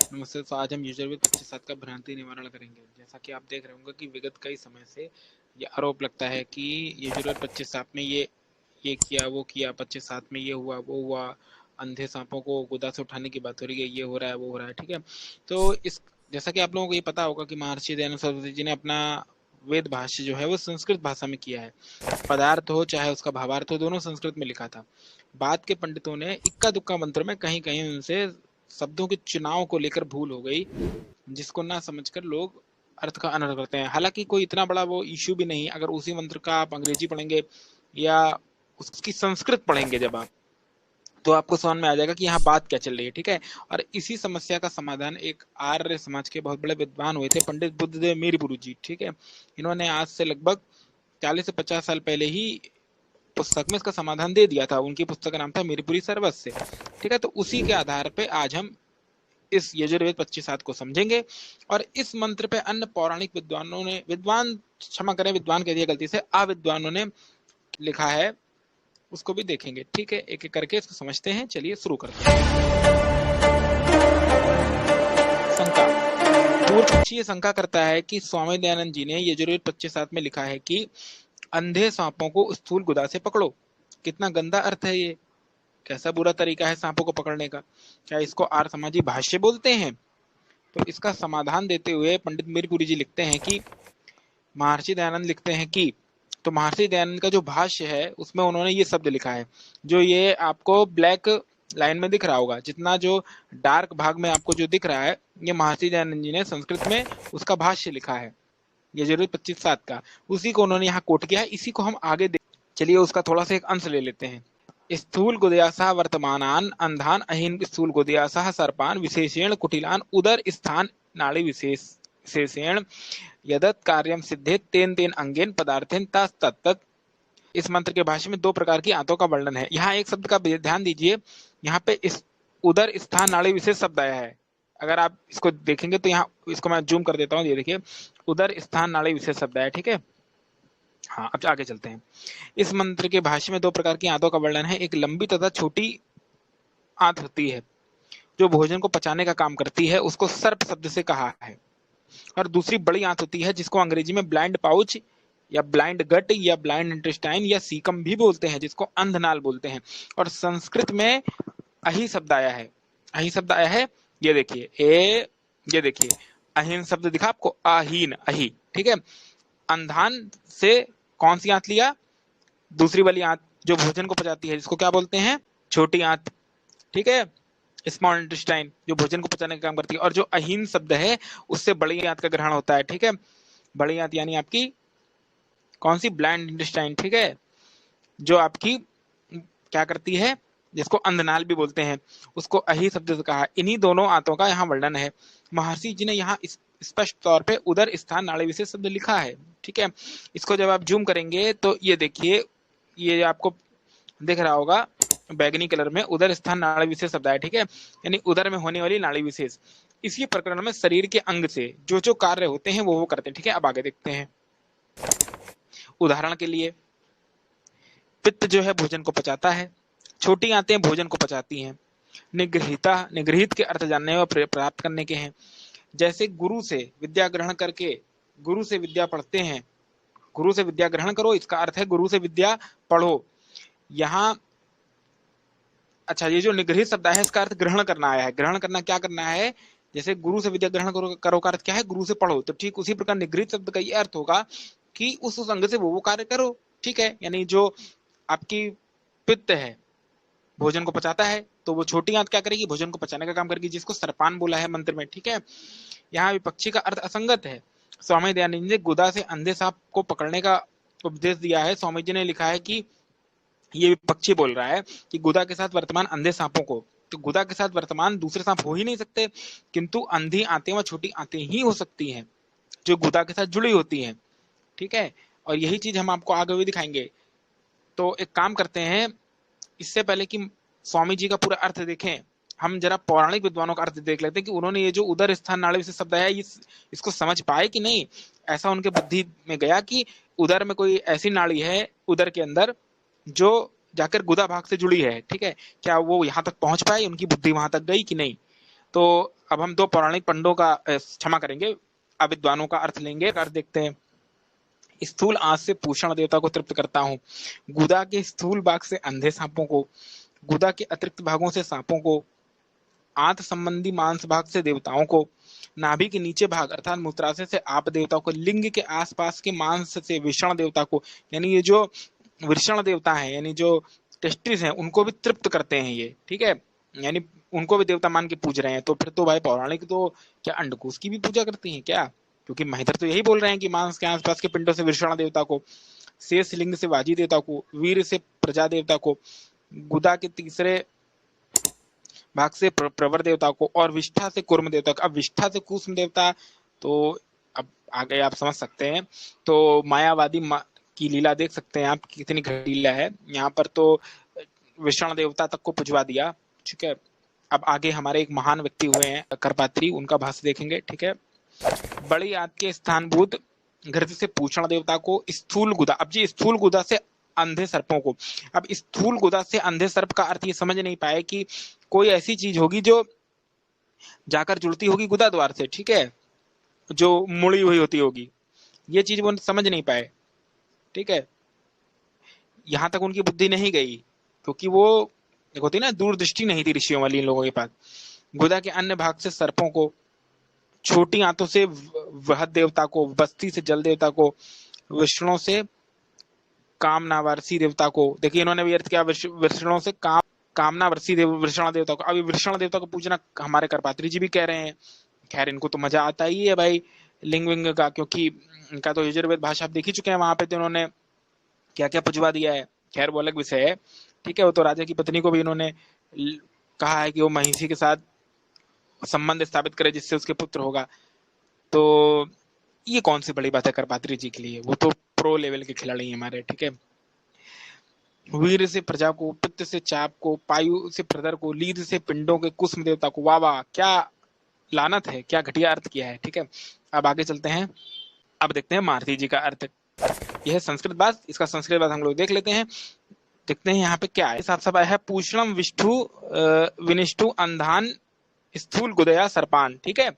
नमस्ते। तो आज हम यजुर्वेद 25 का भ्रांति निवारण करेंगे। जैसा कि आप देख रहे होंगे कि विगत कई समय से ये आरोप लगता है कि यजुर्वेद 25 में ये किया, वो किया, 25 में ये हुआ, वो हुआ, अंधे सांपों को गोदा से उठाने की बात हो रही है, ये हो रहा है, वो हो रहा है। ठीक है, तो इस जैसा कि आप लोगों को ये पता होगा कि महर्षि दयानंद सरस्वती जी ने अपना वेद भाष्य जो है वो संस्कृत भाषा में किया है। पदार्थ हो चाहे उसका भावार्थ हो, दोनों संस्कृत में लिखा था। बाद के पंडितों ने इक्का दुक्का मंत्र में कहीं कहीं उनसे शब्दों के चुनाव को लेकर भूल हो गई, जिसको ना समझकर लोग अर्थ का अनर्थ करते हैं। हालांकि कोई इतना बड़ा वो इश्यू भी नहीं, अगर उसी मंत्र का आप अंग्रेजी पढ़ेंगे या उसकी संस्कृत पढ़ेंगे जब आप, तो आपको समझ में आ जाएगा कि यहाँ बात क्या चल रही है। ठीक है, और इसी समस्या का समाधान एक आर्य समाज के बहुत बड़े विद्वान हुए थे, पंडित बुद्धदेव मीरपुरु जी। ठीक है, इन्होंने आज से लगभग 40 से 50 साल पहले ही पुस्तक में इसका समाधान दे दिया था। उनकी पुस्तक का नाम था मीरपुरी सर्वस्व। ठीक है, तो उसी के आधार पे आज हम इस यजुर्वेद 25 को समझेंगे। और इस मंत्र पे अन्य पौराणिक विद्वानों ने, विद्वान क्षमा करें, विद्वान कह दिया गलती से, अविद्वानों ने लिखा है, उसको भी देखेंगे। ठीक है, एक एक करके इसको समझते हैं। चलिए शुरू करते हैं। शंका। पूर्व पक्षी ये शंका करता है कि स्वामी दयानंद जी ने यजुर्वेद 25 में लिखा है कि अंधे सांपों को स्थूल गुदा से पकड़ो। कितना गंदा अर्थ है ये, कैसा बुरा तरीका है सांपों को पकड़ने का। क्या इसको आर्य समाजी भाष्य बोलते हैं? तो इसका समाधान देते हुए पंडित मीरपुरी जी लिखते हैं कि महर्षि दयानंद लिखते हैं कि, तो महर्षि दयानंद का जो भाष्य है उसमें उन्होंने ये शब्द लिखा है, जो ये आपको ब्लैक लाइन में दिख रहा होगा, जितना जो डार्क भाग में आपको जो दिख रहा है, ये महर्षि दयानंद जी ने संस्कृत में उसका भाष्य लिखा है यजुर्वेद 25 का। उसी को उन्होंने यहाँ कोट किया है, इसी को हम आगे देख। चलिए उसका थोड़ा सा एक अंश ले लेते हैं। स्थूल गुदयासः वर्तमानान अंधान अहीन स्थूल गुदयासः सर्पान विशेषेण कुटिलान उदर स्थान नाड़ी विशेषेण यदत कार्यम सिद्धेत तेन तेन अंगेन पदार्थेन तत्त। इस मंत्र के भाष्य में दो प्रकार की आंतों का वर्णन है। यहाँ एक शब्द का ध्यान दीजिए, यहाँ पे इस उदर स्थान नाड़ी विशेष शब्द आया है। अगर आप इसको देखेंगे तो यहाँ, इसको मैं जूम कर देता हूँ, ये देखिए उदर स्थान नाड़ी विशेष शब्द आया। ठीक है, हाँ अब आगे चलते हैं। इस मंत्र के भाष्य में दो प्रकार की आंतों का वर्णन है। एक लंबी तथा छोटी आंत होती है जो भोजन को पचाने का काम करती है, उसको सर्प शब्द से कहा है। और दूसरी बड़ी आंत होती है जिसको अंग्रेजी में ब्लाइंड पाउच या ब्लाइंड गट या ब्लाइंड इंटेस्टाइन या सीकम भी बोलते हैं, जिसको अंधनाल बोलते हैं। और संस्कृत में अही शब्द आया है। अही शब्द आया है, ये देखिए ये देखिए अहीन शब्द दिखा आपको, अहीन, अही। ठीक है, अंधान से कौन सी आंत लिया? दूसरी वाली आंत जो भोजन को पचाती है, जिसको क्या बोलते हैं? छोटी आंत। ठीक है, स्मॉल इंटेस्टाइन जो भोजन को पचाने का काम करती है। और जो अहीन शब्द है उससे बड़ी आंत का ग्रहण होता है। ठीक है, बड़ी आंत यानी आपकी कौन सी? Blind intestine. ठीक है, जो आपकी क्या करती है, जिसको अंधनाल भी बोलते हैं, उसको अही शब्द से कहा। इन्हीं दोनों आंतों का यहाँ वर्णन है। महर्षि जी ने यहाँ स्पष्ट तौर पे उदर स्थान नाड़ी विशेष शब्द लिखा है। ठीक है, इसको जब आप जूम करेंगे तो ये देखिए, ये आपको दिख रहा होगा बैगनी कलर में, उदर स्थान नाड़ी विशेष शब्द है। ठीक है, यानी उदर में होने वाली नाड़ी विशेष। इसी प्रकरण में शरीर के अंग से जो जो कार्य होते हैं वो करते हैं। ठीक है, अब आगे देखते हैं। उदाहरण के लिए, पित्त जो है भोजन को पचाता है, छोटी आंतें भोजन को पचाती हैं। निगृहिता, निगृहित के अर्थ जानने व प्राप्त करने के हैं। जैसे गुरु से विद्या ग्रहण करके गुरु से विद्या पढ़ते हैं, गुरु से विद्या ग्रहण करो, इसका अर्थ है गुरु से विद्या पढ़ो। यहाँ अच्छा, ये जो निगृहित शब्द है इसका अर्थ ग्रहण करना आया है। ग्रहण करना, क्या करना है? जैसे गुरु से विद्या ग्रहण करो का अर्थ क्या है? गुरु से पढ़ो। तो ठीक उसी प्रकार निगृहित शब्द का ये अर्थ होगा कि उस अंग से वो कार्य करो। ठीक है, यानी जो आपकी पित्त है भोजन को पचाता है, तो वो छोटी आंत क्या करेगी? भोजन को पचाने का काम करेगी, जिसको सर्पान बोला है मंत्र में। ठीक है, यहाँ विपक्षी का अर्थ असंगत है। स्वामी दयानंद जी ने गुदा से अंधे सांप को पकड़ने का उपदेश दिया है। स्वामी जी ने लिखा है कि ये विपक्षी बोल रहा है कि गुदा के साथ वर्तमान अंधे सांपों को, तो गुदा के साथ वर्तमान दूसरे सांप हो ही नहीं सकते, किंतु अंधी आंतें व छोटी आंतें ही हो सकती हैं जो गुदा के साथ जुड़ी होती हैं। ठीक है, और यही चीज हम आपको आगे भी दिखाएंगे। तो एक काम करते हैं, इससे पहले कि स्वामी जी का पूरा अर्थ देखें, हम जरा पौराणिक विद्वानों का अर्थ देख लेते हैं कि उन्होंने ये जो उदर स्थान नाड़ी विशेष शब्द है इसको समझ पाए कि नहीं। ऐसा उनके बुद्धि में गया कि उदर में कोई ऐसी नाड़ी है उदर के अंदर जो जाकर गुदा भाग से जुड़ी है। ठीक है, क्या वो यहाँ तक पहुंच पाए? उनकी बुद्धि वहां तक गई कि नहीं? तो अब हम दो पौराणिक पंडों का क्षमा करेंगे अविद्वानों का अर्थ लेंगे। अर्थ देखते हैं। स्थूल आंच से पूषण देवता को तृप्त करता हूँ, गुदा के स्थूल भाग से अंधे सांपों को, गुदा के अतिरिक्त भागों से सांपों को, आंत संबंधी मांस भाग से देवताओं को, नाभि के नीचे भाग अर्थात मूत्राशय से आप देवताओं को, लिंग के आसपास के मांस से विषण देवता को, यानी ये जो वृषण देवता है यानी जो टेस्टिस हैं उनको भी तृप्त करते हैं ये, ठीक है, यानी उनको भी देवता मान के पूज रहे हैं। तो फिर तो भाई पौराणिक तो क्या अंडकोश की भी पूजा करती हैं क्या? क्योंकि महिधर तो यही बोल रहे हैं कि मांस के आसपास के पिंडों से वृषण देवता को, शेष लिंग से वाजी देवता को, वीर से प्रजा देवता को, गुदा के तीसरे भाग से प्रवर देवता को और विष्ठा से कुर्म देवता को। अब विष्ठा से कुसुम देवता तो अब आगे आप समझ सकते हैं। तो मायावादी की लीला देख सकते हैं आप कितनी घटिया लीला है। यहाँ पर तो विष्णु देवता तक को पुजवा दिया, ठीक है। अब आगे हमारे एक महान व्यक्ति हुए हैं करपात्री, उनका भाष्य देखेंगे, ठीक है। बड़ी आंत के स्थानभूत घृत से पूषण देवता को, स्थूल गुदा, अब जी स्थूल गुदा से अंधे सर्पों को। अब स्थूल गुदा से अंधे सर्प का अर्थ ये समझ नहीं पाए कि कोई ऐसी चीज होगी जो जाकर जुड़ती होगी गुदा द्वार से, ठीक है, जो मुड़ी हुई होती होगी, ये चीज वो समझ नहीं पाए, ठीक है। यहां तक उनकी बुद्धि नहीं गई क्योंकि वो होती ना दूरदृष्टि नहीं थी ऋषियों वाली इन लोगों के पास। गुदा के अन्य भाग से सर्पों को, छोटी आंतों से वहद देवता को, बस्ती से जल देवता को, विष्णु से कामनावर्षी देवता को। देखिए इन्होंने भी अर्थ किया विष्णु से कामनावर्षी वृषण देवता को। अभी वृषण देवता को पूजना हमारे करपात्री जी भी कह रहे हैं। खैर इनको तो मजा आता ही है भाई लिंग विंग का, क्योंकि इनका तो यजुर्वेद भाषा आप देख ही चुके हैं, वहां पे तो इन्होंने क्या क्या पुजवा दिया है। खैर वो अलग विषय है, ठीक है। वो तो राजा की पत्नी को भी इन्होंने कहा है कि वो महिषी के साथ संबंध स्थापित करे जिससे उसके पुत्र होगा। तो ये कौन सी बड़ी बात है करपात्री जी के लिए, वो तो प्रो लेवल के खिलाड़ी हैं हमारे, ठीक है। वीर से प्रजा को, पित्त से चाप को, पायु से प्रदर को, लीद से पिंडों के कुसुम देवता को। वाह वाह, क्या लानत है, क्या घटिया अर्थ किया है, ठीक है। अब आगे चलते हैं। अब देखते हैं मारुति जी का अर्थ। यह संस्कृत बात, इसका संस्कृत बात हम लोग देख लेते हैं। देखते हैं यहाँ पे क्या है। साफ साफ है पूषणम विष्ठु विनिष्ठु अंधान स्थूल गुदया सर्पान, ठीक है,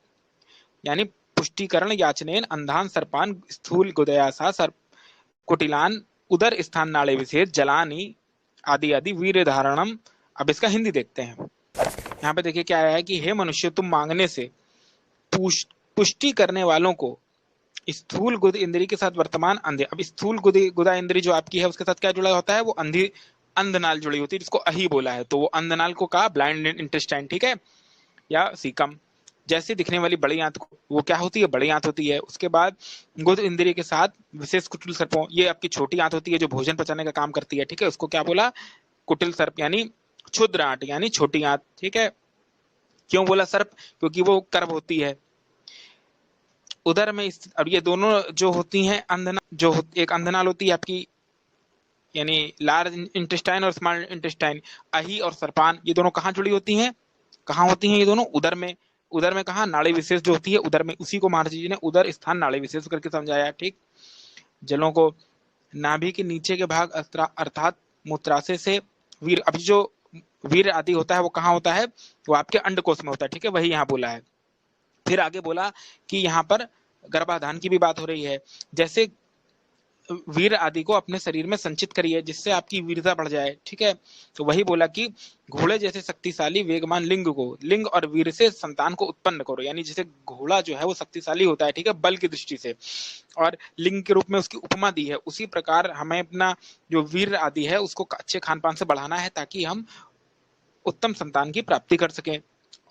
यानी पुष्टिकरण याचनेन अंधान सर्पान स्थूल गुदया सा सर्प कुटिलान उदर स्थान नाड़े विशेष जलानी आदि आदि वीर धारणम। अब इसका हिंदी देखते हैं। यहाँ पे देखिए क्या है कि हे मनुष्य, तुम मांगने से पुष्टि करने वालों को स्थूल गुद इंद्री के साथ वर्तमान अंधे। अब स्थूल गुदा इंद्री जो आपकी है उसके साथ क्या जुड़ा होता है, वो अंधी अंधनाल जुड़ी होती है, जिसको अही बोला है। तो वो अंधनाल को कहा ब्लाइंड इंटेस्टाइन, ठीक है, या सीकम जैसे दिखने वाली बड़ी आंत को, वो क्या होती है, बड़ी आंत होती है। उसके बाद गुद इंद्रिय के साथ विशेष कुटिल सर्पों, ये आपकी छोटी आंत होती है जो भोजन पचाने का काम करती है, ठीक है, उसको क्या बोला, कुटिल सर्प यानी क्षुद्र आंत यानी छोटी आंत, ठीक है। क्यों बोला सर्प, क्योंकि वो कर्ब होती है उधर में। अब ये दोनों जो होती हैं अंधना, जो एक अंधनाल होती है आपकी यानी लार्ज इंटेस्टाइन और स्मॉल इंटेस्टाइन, अही और सर्पान, ये दोनों कहाँ जुड़ी होती हैं, कहाँ होती हैं ये दोनों, उदर में। उदर में कहा, नाड़ी विशेष जो होती है उदर में, उसी को महर्षि जी ने उदर स्थान नाड़ी विशेष करके समझाया, ठीक। जलों को नाभि के नीचे के भाग अर्थात मूत्राशय से वीर, अभी जो वीर आदि होता है वो कहाँ होता है, वो आपके अंडकोश में होता है, ठीक है, वही यहाँ बोला है। फिर आगे बोला कि यहाँ पर गर्भाधान की भी बात हो रही है, जैसे वीर आदि को अपने शरीर में संचित करिए जिससे आपकी वीरता बढ़ जाए, ठीक है। तो वही बोला कि घोड़े जैसे शक्तिशाली वेगमान लिंग को, लिंग और वीर से संतान को उत्पन्न करो, यानी जैसे घोड़ा जो है वो शक्तिशाली होता है, ठीक है, बल की दृष्टि से, और लिंग के रूप में उसकी उपमा दी है। उसी प्रकार हमें अपना जो वीर आदि है उसको अच्छे खान पान से बढ़ाना है ताकि हम उत्तम संतान की प्राप्ति कर सकें।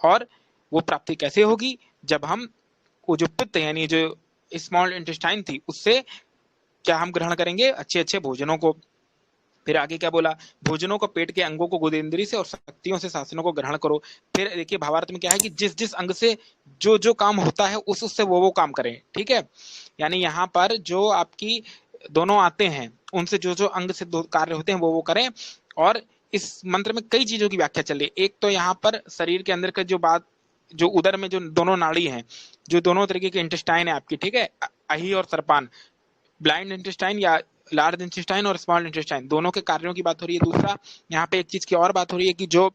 और वो प्राप्ति कैसे होगी, जब हम वो जो पित्त यानी जो स्मॉल इंटेस्टाइन थी उससे क्या हम ग्रहण करेंगे, अच्छे अच्छे भोजनों को। फिर आगे क्या बोला, भोजनों को पेट के अंगों को गुदेंद्री से और शक्तियों से शासनों को ग्रहण करो। फिर देखिए भावार्थ में क्या है कि जिस जिस अंग से जो जो काम होता है उस उससे वो काम करें, ठीक है। यानी यहाँ पर जो आपकी दोनों आते हैं उनसे जो जो अंग से दो कार्य होते हैं वो करें। और इस मंत्र में कई चीजों की व्याख्या चल रही है। एक तो यहाँ पर शरीर के अंदर का जो बात, जो उदर में जो दोनों नाड़ी हैं, जो दोनों तरीके के इंटेस्टाइन है आपकी, ठीक है, अही और सर्पान, ब्लाइंड इंटेस्टाइन या लार्ज इंटेस्टाइन और स्मॉल इंटेस्टाइन, दोनों के कार्यों की बात हो रही है। दूसरा यहाँ पे एक चीज की और बात हो रही है कि जो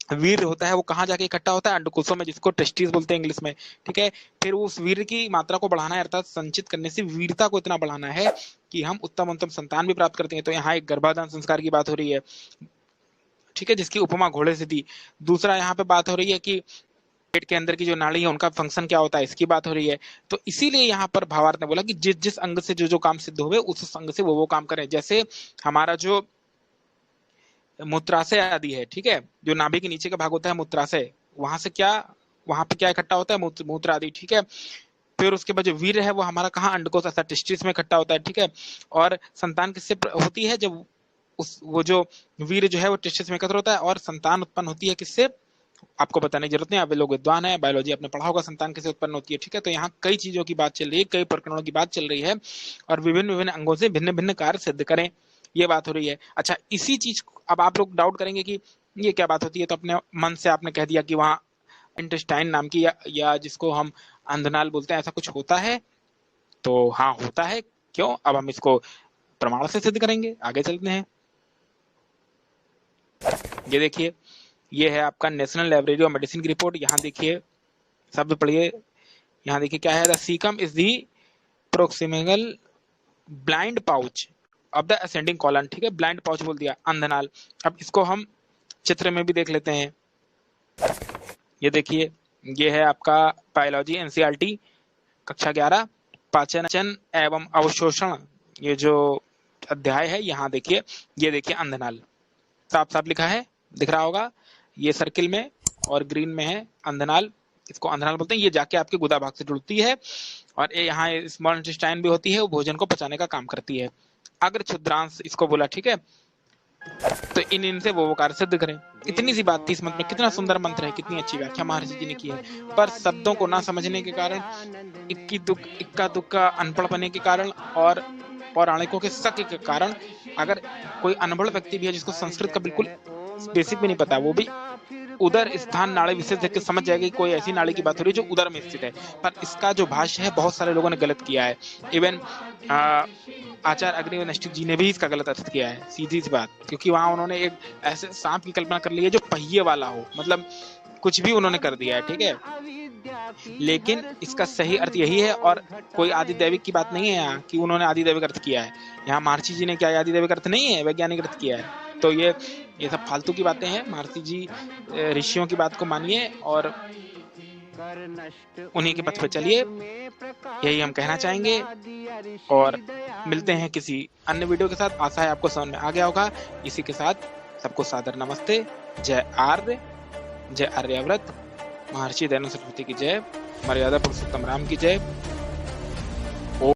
वीर्य होता है वो कहाँ जाके इकट्ठा होता है? अंडकोशों में, जिसको टेस्टिस बोलते हैं इंग्लिश में, ठीक है। फिर उस वीर्य की मात्रा को बढ़ाना है, अर्थात संचित करने से वीरता को इतना बढ़ाना है कि हम उत्तम संतान भी प्राप्त करते हैं। तो यहाँ एक गर्भाधान संस्कार की बात हो रही है, ठीक है, जिसकी उपमा घोड़े से थी। दूसरा यहाँ पे बात हो रही है कि पेट के अंदर की जो नाड़ी है उनका फंक्शन क्या होता है, इसकी बात हो रही है। तो इसीलिए यहाँ पर भावार्थ ने बोला कि जिस जिस अंग से जो जो काम सिद्ध हुए उस अंग से वो काम करें। जैसे हमारा जो मूत्राशय आदि है, ठीक है, जो नाभि के नीचे का भाग होता है मूत्राशय, वहां से क्या, वहां पे क्या इकट्ठा होता है? मूत्र आदि, ठीक है। फिर उसके बाद जो वीर्य है वो हमारा कहाँ? अंडकोश अर्थात टेस्टिस में इकट्ठा होता है, ठीक है। और संतान किससे होती है? जब उस वो जो वीर्य जो है वो टेस्टिस में एकत्र होता है, और संतान उत्पन्न होती है किससे? आपको बताने की जरूरत नहीं, आप लोग विद्वान है, बायोलॉजी आपने पढ़ा होगा संतान कैसे उत्पन्न होती है, ठीक है। तो यहाँ कई चीजों की बात चल रही है, कई प्रकरणों की बात चल रही है, और विभिन्न विभिन्न अंगों से भिन्न भिन्न कार्य सिद्ध करें, ये बात हो रही है। अच्छा, इसी चीज अब आप लोग डाउट करेंगे कि ये क्या बात होती है, तो अपने मन से आपने कह दिया कि वहां इंटेस्टाइन नाम की या जिसको हम अंधनाल बोलते हैं, ऐसा कुछ होता है। तो हाँ, होता है। क्यों? अब हम इसको प्रमाण से सिद्ध करेंगे, आगे चलते हैं। ये देखिए, ये है आपका नेशनल लाइब्रेरी ऑफ मेडिसिन की रिपोर्ट। यहाँ देखिए, शब्द पढ़िए, यहाँ देखिए क्या है, the caecum is the proximal blind pouch of the ascending colon, ठीक है, ब्लाइंड पाउच बोल दिया, अंधनाल। अब इसको हम चित्र में भी देख लेते हैं। ये देखिए, ये है आपका बायोलॉजी एनसीईआरटी कक्षा 11 पाचन एवं अवशोषण, ये जो अध्याय है, यहाँ देखिए, ये देखिए अंधनाल, साफ साफ लिखा है, दिख रहा होगा, ये सर्किल में और ग्रीन में है अंधनाल, इसको अंधनाल बोलते हैं। ये जाके आपके गुदा भाग से जुड़ती है, और ये यहाँ स्मॉल इंटेस्टाइन भी होती है, वो भोजन को पचाने का काम करती है। अग्र क्षुद्रांश इसको बोला, ठीक है। तो इनसे वो कार्य सिद्ध करें। इतनी सी बात थी इस मंत्र में, कितना सुंदर मंत्र है, कितनी अच्छी व्याख्या महर्षि जी ने की है। पर शब्दों को ना समझने के कारण, इक्का दुक्का अनपढ़ पने के कारण और पौराणिकों के शक के कारण, अगर कोई अनपढ़ व्यक्ति भी है जिसको संस्कृत का बिल्कुल बेसिक भी नहीं पता, वो भी उदर स्थान नाड़ी विशेष देख के समझ जाएगा कि कोई ऐसी नाड़ी की बात हो रही है जो उदर में स्थित है। पर इसका जो भाष्य है बहुत सारे लोगों ने गलत किया है। इवन आचार्य अग्निहोत्री जी ने भी इसका गलत अर्थ किया है, सीधी सी बात, क्योंकि वहां उन्होंने एक ऐसे सांप की कल्पना कर ली है जो पहिए वाला हो, मतलब कुछ भी उन्होंने कर दिया है, ठीक है। लेकिन इसका सही अर्थ यही है, और कोई आदि दैविक की बात नहीं है यहाँ कि उन्होंने आदि दैविक अर्थ किया है। यहाँ महर्षि जी ने क्या आदि दैविक अर्थ नहीं है, वैज्ञानिक अर्थ किया है। तो ये सब फालतू की बातें हैं। महर्षि जी ऋषियों की बात को मानिए और उन्हीं के पथ पे चलिए, यही हम कहना चाहेंगे। और मिलते हैं किसी अन्य वीडियो के साथ। आशा है आपको समझ में आ गया होगा। इसी के साथ सबको सादर नमस्ते। जय आर्य, जय आर्याव्रत, महर्षि दयानंद सरस्वती की जय, मर्यादा पुरुषोत्तम राम की जय।